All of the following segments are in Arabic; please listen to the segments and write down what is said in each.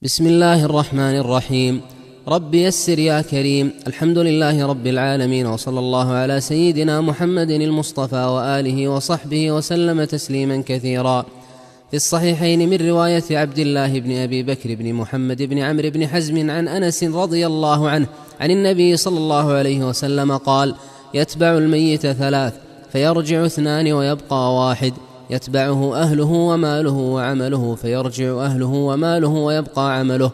بسم الله الرحمن الرحيم. رب يسر يا كريم. الحمد لله رب العالمين، وصلى الله على سيدنا محمد المصطفى وآله وصحبه وسلم تسليما كثيرا. في الصحيحين من رواية عبد الله بن أبي بكر بن محمد بن عمرو بن حزم عن أنس رضي الله عنه عن النبي صلى الله عليه وسلم قال: يتبع الميت ثلاث، فيرجع اثنان ويبقى واحد، يتبعه أهله وماله وعمله، فيرجع أهله وماله ويبقى عمله.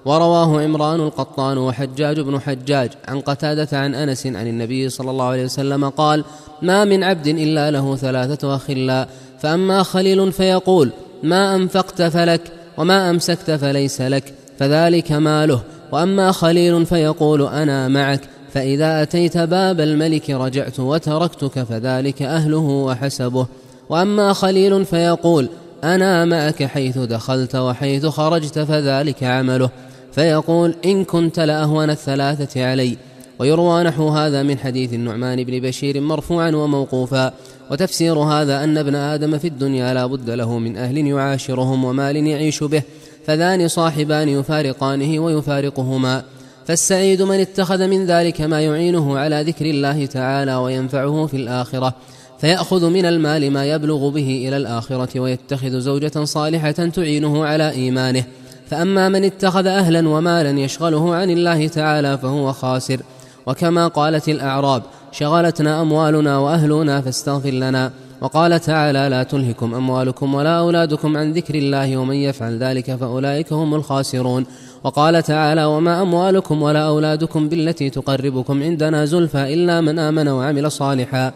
ورواه عمران القطان وحجاج بن حجاج عن قتادة عن أنس عن النبي صلى الله عليه وسلم قال: ما من عبد إلا له ثلاثة أخلاء، فأما خليل فيقول: ما أنفقت فلك، وما أمسكت فليس لك، فذلك ماله. وأما خليل فيقول: أنا معك، فإذا أتيت باب الملك رجعت وتركتك، فذلك أهله وحسبه. وأما خليل فيقول: أنا معك حيث دخلت وحيث خرجت، فذلك عمله، فيقول: إن كنت لأهون الثلاثة علي. ويروى نحو هذا من حديث النعمان بن بشير مرفوعا وموقوفا. وتفسير هذا أن ابن آدم في الدنيا لا بد له من أهل يعاشرهم ومال يعيش به، فذان صاحبان يفارقانه ويفارقهما. فالسعيد من اتخذ من ذلك ما يعينه على ذكر الله تعالى وينفعه في الآخرة، فيأخذ من المال ما يبلغ به إلى الآخرة، ويتخذ زوجة صالحة تعينه على إيمانه. فأما من اتخذ أهلا ومالا يشغله عن الله تعالى فهو خاسر. وكما قالت الأعراب: شغلتنا أموالنا وأهلنا فاستغفر لنا. وقال تعالى: لا تلهكم أموالكم ولا أولادكم عن ذكر الله، ومن يفعل ذلك فأولئك هم الخاسرون. وقال تعالى: وما أموالكم ولا أولادكم بالتي تقربكم عندنا زلفى إلا من آمن وعمل صالحا.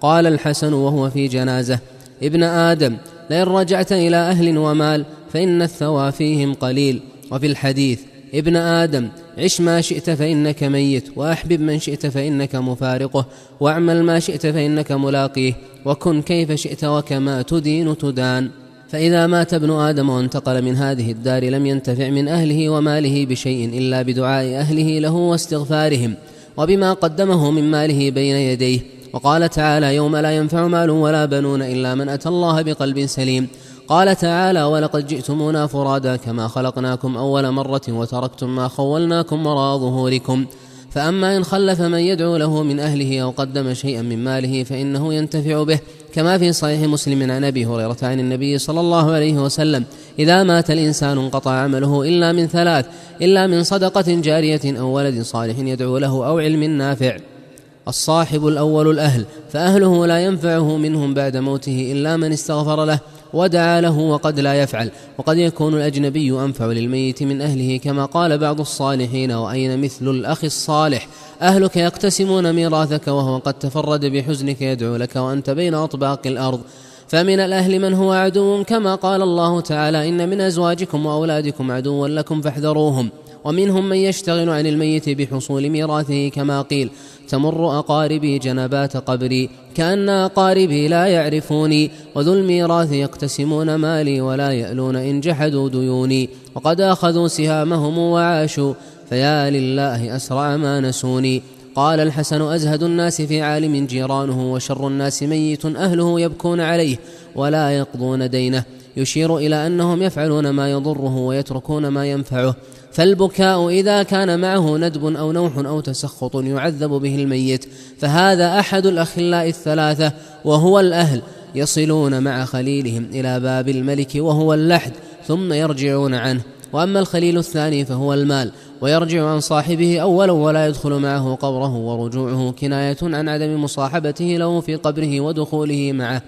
قال الحسن وهو في جنازة: ابن آدم، لئن رجعت إلى أهل ومال فإن الثوى فيهم قليل. وفي الحديث: ابن آدم، عش ما شئت فإنك ميت، وأحبب من شئت فإنك مفارقه، واعمل ما شئت فإنك ملاقيه، وكن كيف شئت وكما تدين تدان. فإذا مات ابن آدم وانتقل من هذه الدار لم ينتفع من أهله وماله بشيء إلا بدعاء أهله له واستغفارهم، وبما قدمه من ماله بين يديه. وقال تعالى: يوم لا ينفع مال ولا بنون إلا من أتى الله بقلب سليم. قال تعالى: ولقد جئتمونا فرادا كما خلقناكم أول مرة وتركتم ما خولناكم وراء ظهوركم. فأما إن خلف من يدعو له من أهله أو قدم شيئا من ماله فإنه ينتفع به، كما في صحيح مسلم عن أبي هريرة عن النبي صلى الله عليه وسلم: إذا مات الإنسان انقطع عمله إلا من ثلاث: إلا من صدقة جارية أو ولد صالح يدعو له أو علم نافع. الصاحب الأول الأهل، فأهله لا ينفعه منهم بعد موته إلا من استغفر له ودعا له، وقد لا يفعل. وقد يكون الأجنبي أنفع للميت من أهله، كما قال بعض الصالحين: وأين مثل الأخ الصالح؟ أهلك يقتسمون ميراثك وهو قد تفرد بحزنك يدعو لك وأنت بين أطباق الأرض. فمن الأهل من هو عدو، كما قال الله تعالى: إن من أزواجكم وأولادكم عدوا لكم فاحذروهم. ومنهم من يشتغل عن الميت بحصول ميراثه، كما قيل: تمر أقاربي جنبات قبري كأن أقاربي لا يعرفوني، وذو الميراث يقتسمون مالي ولا يألون إن جحدوا ديوني، وقد أخذوا سهامهم وعاشوا، فيا لله أسرع ما نسوني. قال الحسن: أزهد الناس في عالم جيرانه، وشر الناس ميت أهله يبكون عليه ولا يقضون دينه، يشير إلى أنهم يفعلون ما يضره ويتركون ما ينفعه. فالبكاء إذا كان معه ندب أو نوح أو تسخط يعذب به الميت، فهذا أحد الأخلاء الثلاثة، وهو الأهل، يصلون مع خليلهم إلى باب الملك وهو اللحد، ثم يرجعون عنه. وأما الخليل الثاني فهو المال، ويرجع عن صاحبه أولا ولا يدخل معه قبره، ورجوعه كناية عن عدم مصاحبته له في قبره ودخوله معه.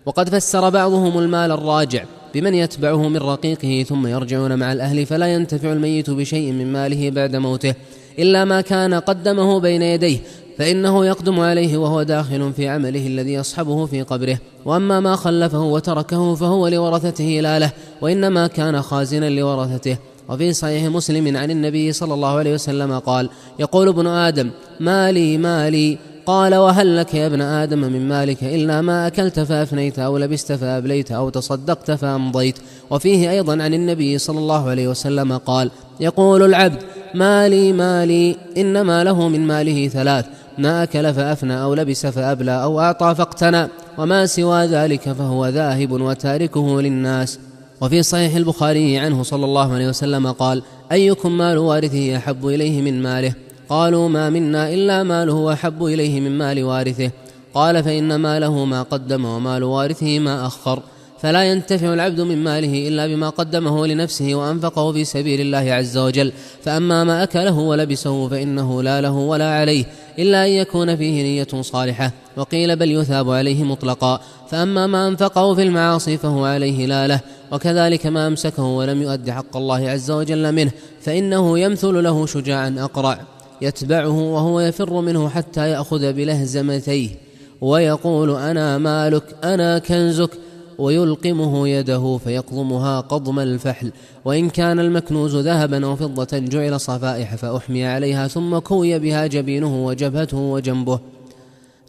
وقد فسر بعضهم المال الراجع بمن يتبعه من رقيقه ثم يرجعون مع الأهل، فلا ينتفع الميت بشيء من ماله بعد موته إلا ما كان قدمه بين يديه، فإنه يقدم عليه وهو داخل في عمله الذي يصحبه في قبره. وأما ما خلفه وتركه فهو لورثته لا له، وإنما كان خازنا لورثته. وفي صحيح مسلم عن النبي صلى الله عليه وسلم قال: يقول ابن آدم: مالي مالي. قال: وهل لك يا ابن آدم من مالك إلا ما أكلت فأفنيت، أو لبست فأبليت، أو تصدقت فأمضيت. وفيه أيضا عن النبي صلى الله عليه وسلم قال: يقول العبد: مالي مالي، إنما له من ماله ثلاث: ما أكل فأفنى، أو لبس فأبلى، أو أعطى فاقتنى، وما سوى ذلك فهو ذاهب وتاركه للناس. وفي صحيح البخاري عنه صلى الله عليه وسلم قال: أيكم مال وارثه أحب إليه من ماله؟ قالوا: ما منا إلا ماله أحب إليه من مال وارثه. قال: فإن ماله ما قدم ومال وارثه ما أخر، فلا ينتفع العبد من ماله إلا بما قدمه لنفسه وأنفقه في سبيل الله عز وجل، فأما ما أكله ولبسه فإنه لا له ولا عليه إلا أن يكون فيه نية صالحة، وقيل بل يثاب عليه مطلقا. فأما ما أنفقه في المعاصي فهو عليه لا له، وكذلك ما أمسكه ولم يؤد حق الله عز وجل منه فإنه يمثل له شجاعا أقرع يتبعه وهو يفر منه حتى يأخذ بلهزمتيه ويقول: أنا مالك أنا كنزك، ويلقمه يده فيقضمها قضم الفحل، وإن كان المكنوز ذهبا أو فضة جعل صفائح فأحمي عليها ثم كوي بها جبينه وجبهته وجنبه.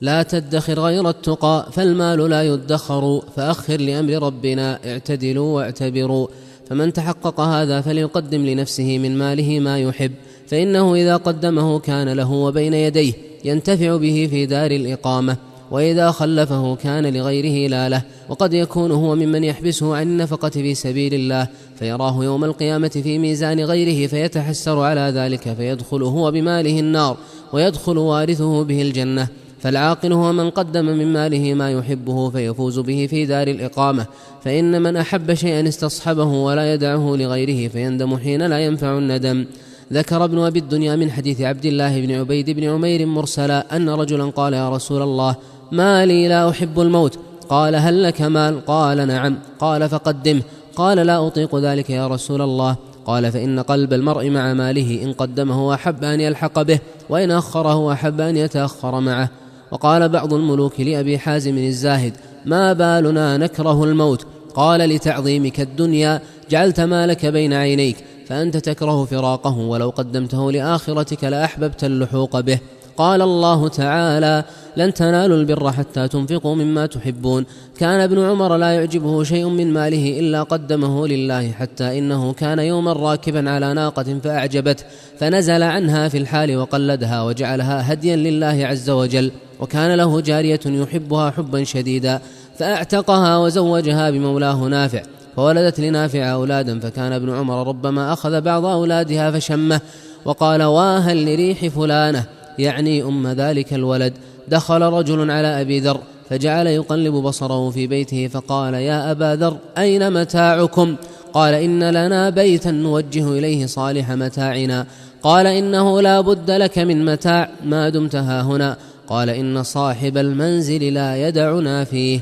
لا تدخر غير التقى فالمال لا يدخر، فأخر لأمر ربنا اعتدلوا واعتبروا. فمن تحقق هذا فليقدم لنفسه من ماله ما يحب، فإنه إذا قدمه كان له وبين يديه ينتفع به في دار الإقامة، وإذا خلفه كان لغيره لا له، وقد يكون هو ممن يحبسه عن النفقة في سبيل الله فيراه يوم القيامة في ميزان غيره فيتحسر على ذلك فيدخل هو بماله النار ويدخل وارثه به الجنة. فالعاقل هو من قدم من ماله ما يحبه فيفوز به في دار الإقامة، فإن من أحب شيئا استصحبه ولا يدعه لغيره فيندم حين لا ينفع الندم. ذكر ابن أبي الدنيا من حديث عبد الله بن عبيد بن عمير مرسلا أن رجلا قال: يا رسول الله، ما لي لا أحب الموت. قال: هل لك مال؟ قال: نعم. قال: فقدمه. قال: لا أطيق ذلك يا رسول الله. قال: فإن قلب المرء مع ماله، إن قدمه أحب أن يلحق به، وإن أخره أحب أن يتأخر معه. وقال بعض الملوك لأبي حازم الزاهد: ما بالنا نكره الموت؟ قال: لتعظيمك الدنيا جعلت مالك بين عينيك، فأنت تكره فراقه، ولو قدمته لآخرتك لأحببت اللحوق به. قال الله تعالى: لن تنالوا البر حتى تنفقوا مما تحبون. كان ابن عمر لا يعجبه شيء من ماله إلا قدمه لله، حتى إنه كان يوما راكبا على ناقة فأعجبته فنزل عنها في الحال وقلدها وجعلها هديا لله عز وجل. وكان له جارية يحبها حبا شديدا فأعتقها وزوجها بمولاه نافع، فولدت لنافع أولادا، فكان ابن عمر ربما أخذ بعض أولادها فشمه وقال: واها لريح فلانة، يعني أم ذلك الولد. دخل رجل على أبي ذر فجعل يقلب بصره في بيته فقال: يا أبا ذر، أين متاعكم؟ قال: إن لنا بيتا نوجه إليه صالح متاعنا. قال: إنه لا بد لك من متاع ما دمت هنا. قال: إن صاحب المنزل لا يدعنا فيه.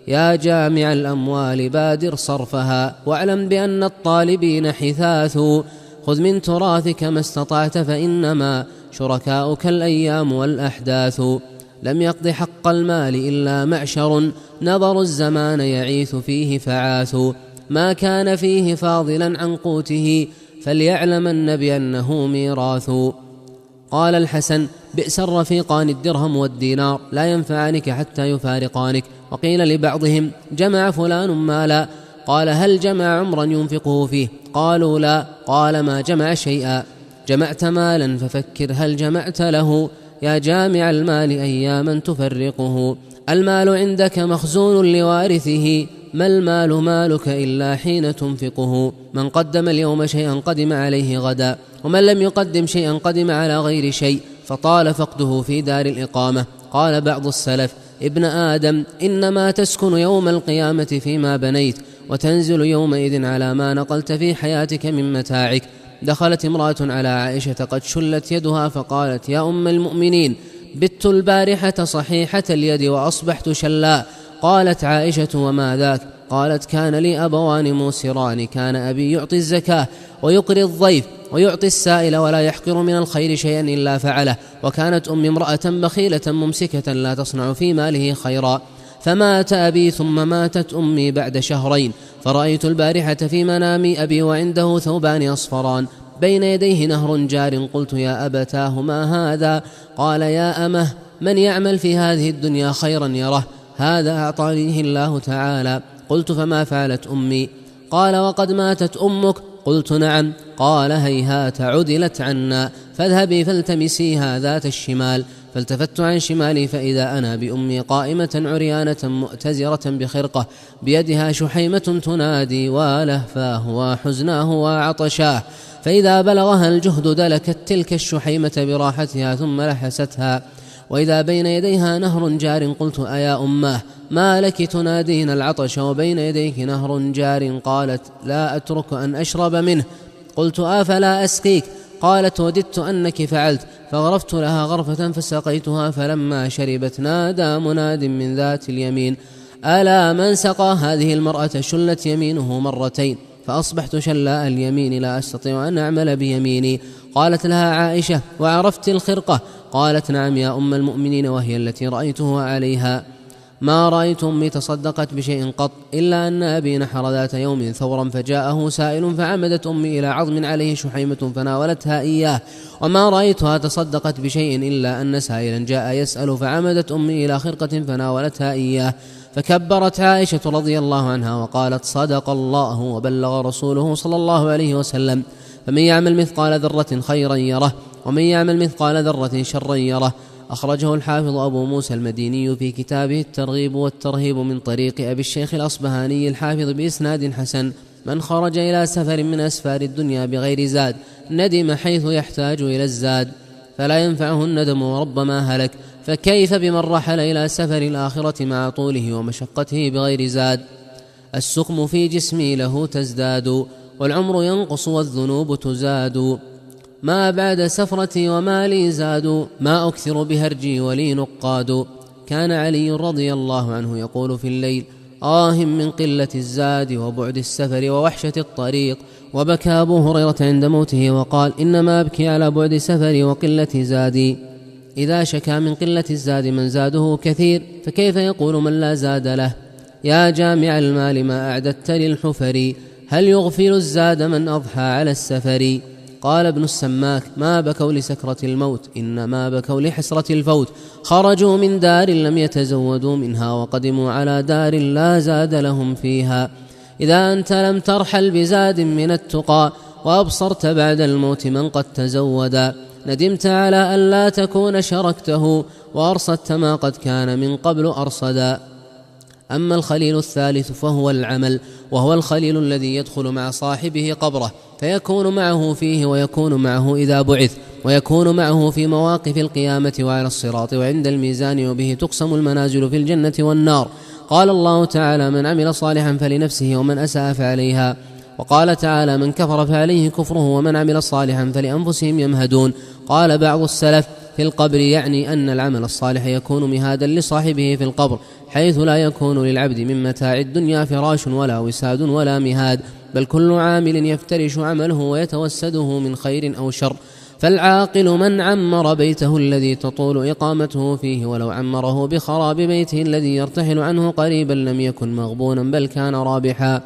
يا جامع الأموال بادر صرفها، واعلم بأن الطالبين حثاث. خذ من تراثك ما استطعت، فإنما شركاؤك الأيام والأحداث. لم يقض حق المال إلا معشر، نظر الزمان يعيث فيه فعاث. ما كان فيه فاضلا عن قوته، فليعلمن بأنه ميراث. قال الحسن: بئس الرفيقان الدرهم والدينار، لا ينفعانك حتى يفارقانك. وقيل لبعضهم: جمع فلان مالا. قال: هل جمع عمرا ينفقه فيه؟ قالوا: لا. قال: ما جمع شيئا. جمعت مالا ففكر هل جمعت له. يا جامع المال أياما تفرقه، المال عندك مخزون لوارثه، ما المال مالك إلا حين تنفقه. من قدم اليوم شيئا قدم عليه غدا، ومن لم يقدم شيئا قدم على غير شيء، فطال فقده في دار الإقامة. قال بعض السلف: ابن آدم، إنما تسكن يوم القيامة فيما بنيت، وتنزل يومئذ على ما نقلت في حياتك من متاعك. دخلت امرأة على عائشة قد شلت يدها فقالت: يا أم المؤمنين، بت البارحة صحيحة اليد وأصبحت شلاء. قالت عائشة: وما ذاك؟ قالت: كان لي أبوان موسران، كان أبي يعطي الزكاة ويقري الضيف ويعطي السائل ولا يحقر من الخير شيئا إلا فعله، وكانت أمي امرأة بخيلة ممسكة لا تصنع في ماله خيرا، فمات أبي ثم ماتت أمي بعد شهرين، فرأيت البارحة في منامي أبي وعنده ثوبان أصفران بين يديه نهر جار. قلت: يا أبتاه ما هذا؟ قال: يا أمه، من يعمل في هذه الدنيا خيرا يره، هذا أعطانيه الله تعالى. قلت: فما فعلت أمي؟ قال: وقد ماتت أمك. قلت نعم. قال هيهات عدلت عنا، فاذهبي فالتمسيها ذات الشمال. فالتفت عن شمالي فإذا أنا بأمي قائمة عريانة مؤتزرة بخرقة، بيدها شحيمة تنادي ولهفاه وحزناه وعطشاه، فإذا بلغها الجهد دلكت تلك الشحيمة براحتها ثم لحستها، وإذا بين يديها نهر جار. قلت أيا أماه ما لك تنادين العطش وبين يديك نهر جار؟ قالت لا أترك أن أشرب منه. قلت أفلا أسقيك؟ قالت وددت أنك فعلت، فغرفت لها غرفة فسقيتها، فلما شربت نادى مناد من ذات اليمين ألا من سقى هذه المرأة؟ شلت يمينه مرتين، فأصبحت شلاء اليمين لا أستطيع أن أعمل بيميني. قالت لها عائشة وعرفت الخرقة؟ قالت نعم يا أم المؤمنين، وهي التي رأيته عليها. ما رأيت أمي تصدقت بشيء قط، إلا أن أبي نحر ذات يوم ثورا فجاءه سائل، فعمدت أمي إلى عظم عليه شحيمة فناولتها إياه. وما رأيتها تصدقت بشيء إلا أن سائلا جاء يسأل، فعمدت أمي إلى خرقة فناولتها إياه. فكبرت عائشة رضي الله عنها وقالت صدق الله وبلغ رسوله صلى الله عليه وسلم. فمن يعمل مثقال ذرة خيرا يره، ومن يعمل مثقال ذرة شرا يره. أخرجه الحافظ أبو موسى المديني في كتابه الترغيب والترهيب من طريق أبي الشيخ الأصبهاني الحافظ بإسناد حسن: من خرج إلى سفر من أسفار الدنيا بغير زاد ندم حيث يحتاج إلى الزاد، فلا ينفعه الندم وربما هلك، فكيف بمن رحل إلى سفر الآخرة مع طوله ومشقته بغير زاد؟ السقم في جسمي له تزداد، والعمر ينقص والذنوب تزاد. ما بعد سفرتي وما لي زاد، ما أكثر بهرجي ولي نقاد. كان علي رضي الله عنه يقول في الليل: من قلة الزاد وبعد السفر ووحشة الطريق. وبكى أبو هريرة عند موته وقال: إنما أبكي على بعد سفري وقلة زادي. إذا شكى من قلة الزاد من زاده كثير، فكيف يقول من لا زاد له؟ يا جامع المال ما أعددت للحفر، هل يغفل الزاد من أضحى على السفر؟ قال ابن السماك: ما بكوا لسكرة الموت، إنما بكوا لحسرة الفوت. خرجوا من دار لم يتزودوا منها، وقدموا على دار لا زاد لهم فيها. إذا أنت لم ترحل بزاد من التقى، وأبصرت بعد الموت من قد تزودا، ندمت على أن لا تكون شركته، وأرصدت ما قد كان من قبل أرصدا. أما الخليل الثالث فهو العمل، وهو الخليل الذي يدخل مع صاحبه قبره، فيكون معه فيه، ويكون معه إذا بعث، ويكون معه في مواقف القيامة وعلى الصراط وعند الميزان، وبه تقسم المنازل في الجنة والنار. قال الله تعالى: من عمل صالحا فلنفسه ومن أساء فعليها. وقال تعالى: من كفر فعليه كفره ومن عمل صالحا فلأنفسهم يمهدون. قال بعض السلف: في القبر، يعني أن العمل الصالح يكون مهادا لصاحبه في القبر، حيث لا يكون للعبد من متاع الدنيا فراش ولا وساد ولا مهاد، بل كل عامل يفترش عمله ويتوسده من خير أو شر. فالعاقل من عمر بيته الذي تطول إقامته فيه، ولو عمره بخراب بيته الذي يرتحل عنه قريبا لم يكن مغبونا بل كان رابحا.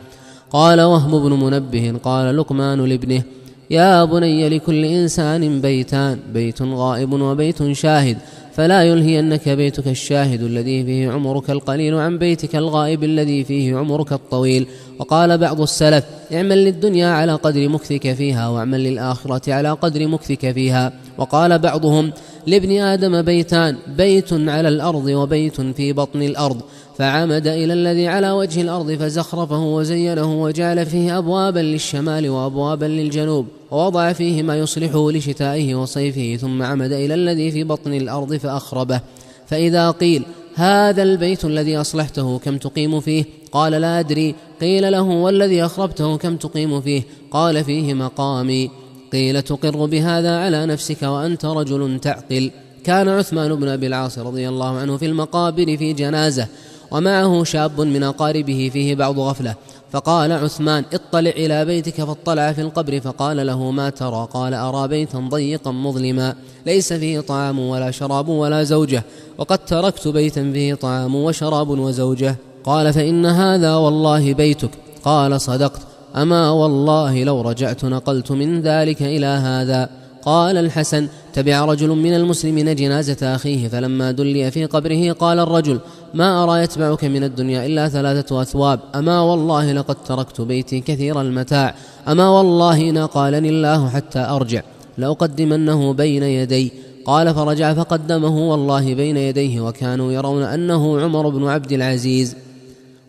قال وهب بن منبه: قال لقمان لابنه: يا بني لكل إنسان بيتان، بيت غائب وبيت شاهد، فلا يلهينك بيتك الشاهد الذي فيه عمرك القليل عن بيتك الغائب الذي فيه عمرك الطويل. وقال بعض السلف: اعمل للدنيا على قدر مكثك فيها، واعمل للآخرة على قدر مكثك فيها. وقال بعضهم: لابن آدم بيتان، بيت على الأرض وبيت في بطن الأرض، فعمد إلى الذي على وجه الأرض فزخرفه وزينه، وجعل فيه أبوابا للشمال وأبوابا للجنوب، ووضع فيه ما يصلحه لشتائه وصيفه، ثم عمد إلى الذي في بطن الأرض فأخربه. فإذا قيل: هذا البيت الذي أصلحته كم تقيم فيه؟ قال: لا أدري. قيل له: والذي أخربته كم تقيم فيه؟ قال: فيه مقامي. قيل: تقر بهذا على نفسك وأنت رجل تعقل. كان عثمان بن أبي العاص رضي الله عنه في المقابر في جنازة، ومعه شاب من أقاربه فيه بعض غفلة، فقال عثمان: اطلع إلى بيتك. فاطلع في القبر فقال له: ما ترى؟ قال: أرى بيتا ضيقا مظلما ليس فيه طعام ولا شراب ولا زوجة، وقد تركت بيتا فيه طعام وشراب وزوجة. قال: فإن هذا والله بيتك. قال: صدقت، أما والله لو رجعت نقلت من ذلك إلى هذا. قال الحسن: تبع رجل من المسلمين جنازة أخيه، فلما دلي في قبره قال الرجل: ما أرى يتبعك من الدنيا إلا 3 أثواب، أما والله لقد تركت بيتي كثير المتاع، أما والله إن قالني الله حتى أرجع لأقدمنه بين يدي. قال: فرجع فقدمه والله بين يديه، وكانوا يرون أنه عمر بن عبد العزيز.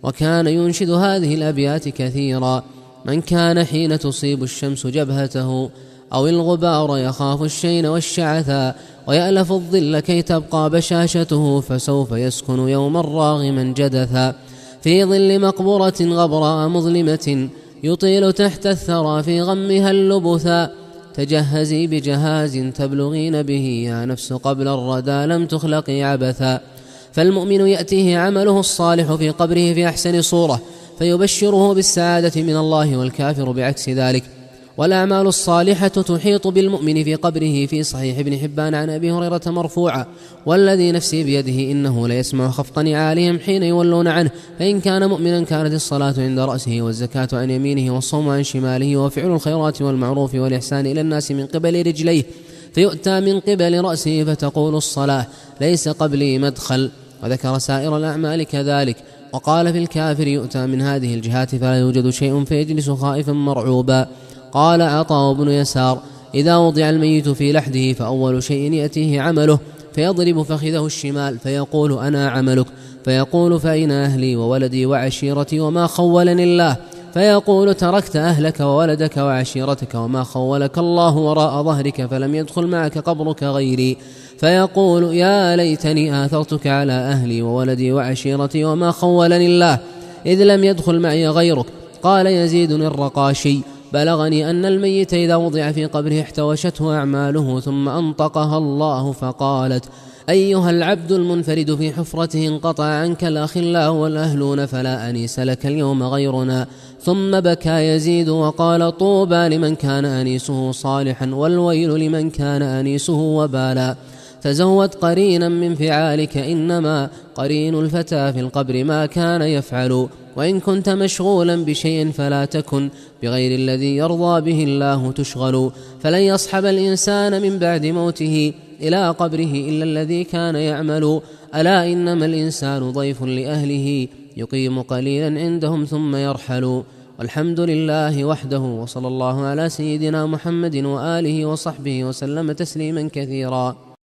وكان ينشد هذه الأبيات كثيرا: من كان حين تصيب الشمس جبهته أو الغبار يخاف الشين والشعثا، ويألف الظل كي تبقى بشاشته، فسوف يسكن يوما راغما جدثا في ظل مقبرة غبراء مظلمة، يطيل تحت الثرى في غمها اللبثا. تجهزي بجهاز تبلغين به يا نفس قبل الردى، لم تخلقي عبثا. فالمؤمن يأتيه عمله الصالح في قبره في أحسن صورة فيبشره بالسعادة من الله، والكافر بعكس ذلك. والأعمال الصالحة تحيط بالمؤمن في قبره. في صحيح ابن حبان عن أبي هريرة مرفوعا: والذي نفسي بيده إنه ليسمع خفق نعالهم حين يولون عنه، فإن كان مؤمنا كانت الصلاة عند رأسه، والزكاة عن يمينه، والصوم عن شماله، وفعل الخيرات والمعروف والإحسان إلى الناس من قبل رجليه، فيؤتى من قبل رأسه فتقول الصلاة: ليس قبلي مدخل. وذكر سائر الأعمال كذلك. وقال: في الكافر يؤتى من هذه الجهات فلا يوجد شيء فيجلس خائفا مرعوبا. قال عطاء بن يسار: إذا وضع الميت في لحده فأول شيء يأتيه عمله، فيضرب فخذه الشمال فيقول: أنا عملك، فيقول: فأين أهلي وولدي وعشيرتي وما خولني الله؟ فيقول: تركت أهلك وولدك وعشيرتك وما خولك الله وراء ظهرك، فلم يدخل معك قبرك غيري. فيقول: يا ليتني آثرتك على أهلي وولدي وعشيرتي وما خولني الله، إذ لم يدخل معي غيرك. قال يزيد الرقاشي: بلغني أن الميت إذا وضع في قبره احتوشته أعماله، ثم أنطقها الله فقالت: أيها العبد المنفرد في حفرته، انقطع عنك الأخلاء والأهلون، فلا أنيس لك اليوم غيرنا. ثم بكى يزيد وقال: طوبى لمن كان أنيسه صالحا، والويل لمن كان أنيسه وبالا. تزود قرينا من فعالك، إنما قرين الفتى في القبر ما كان يفعل. وإن كنت مشغولا بشيء فلا تكن بغير الذي يرضى به الله تشغل. فلن يصحب الإنسان من بعد موته إلى قبره إلا الذي كان يعمل. ألا إنما الإنسان ضيف لأهله، يقيم قليلا عندهم ثم يرحل. والحمد لله وحده، وصلى الله على سيدنا محمد وآله وصحبه وسلم تسليما كثيرا.